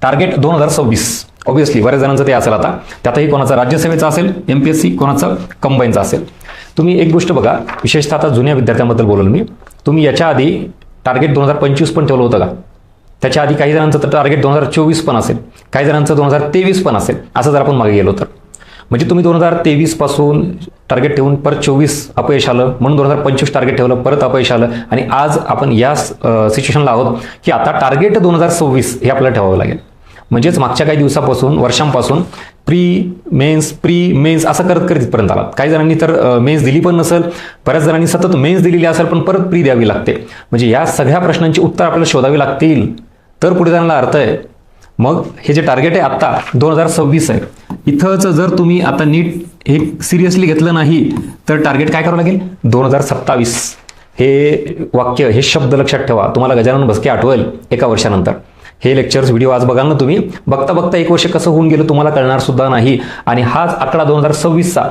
Target 2026 obviously बऱ्याच जणांचं ते असेल. आता त्यातही कोणाचं राज्यसेवेचं असेल, MPSC, कोणाचं कंबाईनचं असेल. तुम्ही एक गोष्ट बघा, विशेषतः आता जुन्या विद्यार्थ्यांबद्दल बोललो मी. तुम्ही याच्या आधी टार्गेट 2025 पण ठेवलं होतं का? त्याच्या आधी काही जणांचं तर टार्गेट 2024 पण असेल, काही जणांचं 2023 पण असेल. असं जर आपण मागे गेलो तर म्हणजे तुम्ही 2023 पासून टार्गेट ठेवून परत 24 अपयश आलं, म्हणून 2025 टार्गेट ठेवलं, परत अपयश आलं, आणि आज आपण या सिच्युएशनला आहोत की आता टार्गेट 2026 हे आपल्याला ठेवावं लागेल. म्हणजेच मागच्या काही दिवसापासून, वर्षांपासून प्री मेन्स असं करत करत इथपर्यंत आलात. काही जणांनी तर मेन्स दिली पण नसेल, बऱ्याच जणांनी सतत मेन्स दिलेली असेल पण परत प्री द्यावी लागते. म्हणजे या सगळ्या प्रश्नांची उत्तर आपल्याला शोधावी लागतील तर पुढे जाण्याला अर्थ आहे. मग हे जे टार्गेट आहे आत्ता 2026 आहे, इथंच जर तुम्ही आता नीट हे सिरियसली घेतलं नाही तर टार्गेट काय करावं लागेल? 2027. हे वाक्य, हे शब्द लक्षात ठेवा. तुम्हाला गजानन भस्के आठवेल एका वर्षानंतर. हे लेक्चर्स व्हिडिओ आज बघाल ना तुम्ही, बघता बघता एक वर्ष कसं होऊन गेलं तुम्हाला कळणार सुद्धा नाही. आणि हाच आकडा 2026चा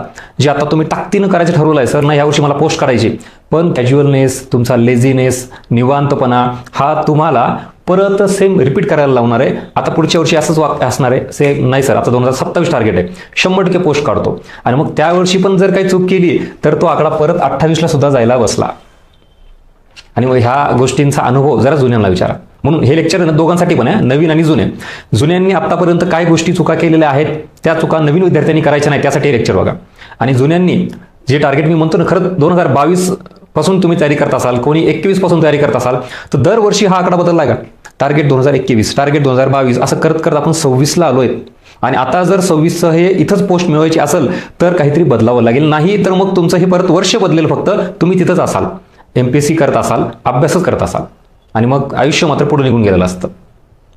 जे आता तुम्ही ताकदीनं करायचं ठरवलं आहे, सर नाही यावर्षी मला पोस्ट करायची, पण कॅज्युअलनेस, तुमचा लेझीनेस, निवांतपणा हा तुम्हाला परत सेम रिपीट करायला लावणार आहे. आता पुढच्या वर्षी असंच वाक्य असणार आहे, सेम नाही सर आता 2027 टार्गेट आहे, 100% पोस्ट काढतो. आणि मग त्या वर्षी पण जर काही चूक केली तर तो आकडा परत 28ला सुद्धा जायला बसला. आणि मग ह्या गोष्टींचा अनुभव जरा जुन्यांना विचारा. म्हणून हे लेक्चर दोघांसाठी पण आहे, नवीन आणि जुने. जुन्यांनी आतापर्यंत काय गोष्टी चुका केलेल्या आहेत त्या चुका नवीन विद्यार्थ्यांनी करायच्या नाही, त्यासाठी हे लेक्चर बघा. आणि जुन्यांनी जे टार्गेट मी म्हणतो ना, खरं 2022 पासून तुम्ही तयारी करत असाल, कोणी 21 पासून तयारी करत असाल, तर दरवर्षी हा आकडा बदलला का? टार्गेट 2021, टार्गेट 2022 असं करत करत आपण 26ला आलोय. आणि आता जर 26चं हे इथंच पोस्ट मिळवायची असेल तर काहीतरी बदलावं लागेल. नाही तर मग तुमचं हे परत वर्ष बदलेल, फक्त तुम्ही तिथंच असाल, MPSC करत असाल, अभ्यासच करत असाल, आणि मग आयुष्य मात्र पुढे निघून गेलेलं असतं.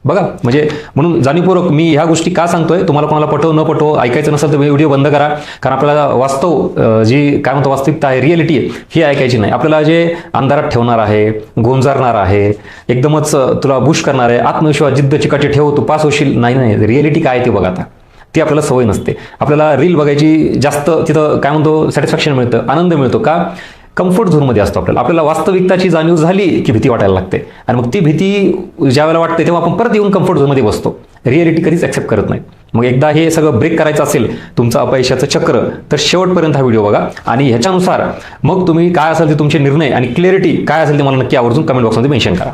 बघा, म्हणजे म्हणून जाणीवपूर्वक मी ह्या गोष्टी का सांगतोय. तुम्हाला कोणाला पटो न पटो, ऐकायचं नसेल तर व्हिडिओ बंद करा. कारण आपल्याला वास्तव जी काय म्हणतो वास्तविकता आहे, रिअलिटी आहे, ही ऐकायची नाही. आपल्याला जे अंधारात ठेवणार आहे, गोंजारणार आहे, एकदमच तुला बुश करणार आहे, आत्मविश्वास, जिद्द, चिकाटी ठेव, तू पास होशील, नाही, रिअलिटी काय ते बघा. आता ती आपल्याला सवय नसते. आपल्याला रील बघायची जास्त, तिथं काय म्हणतो सॅटिस्फॅक्शन मिळतं, आनंद मिळतो. का? कम्फर्ट झोनमध्ये असतो. आपल्याला वास्तविकताची जाणीव झाली की भीती वाटायला लागते, आणि मग ती भीती ज्या वेळेला वाटते तेव्हा आपण परत येऊन कम्फर्ट झोनमध्ये बसतो. रिअलिटी कधीच ॲक्सेप्ट करत नाही. मग एकदा हे सगळं ब्रेक करायचं असेल तुमचं अपयशाचं चक्र, तर शेवटपर्यंत हा व्हिडिओ बघा. आणि ह्याच्यानुसार मग तुम्ही काय असेल ते तुमचे निर्णय आणि क्लॅरिटी काय असेल ते मला नक्की आवर्जून कमेंट बॉक्समध्ये मेन्शन करा.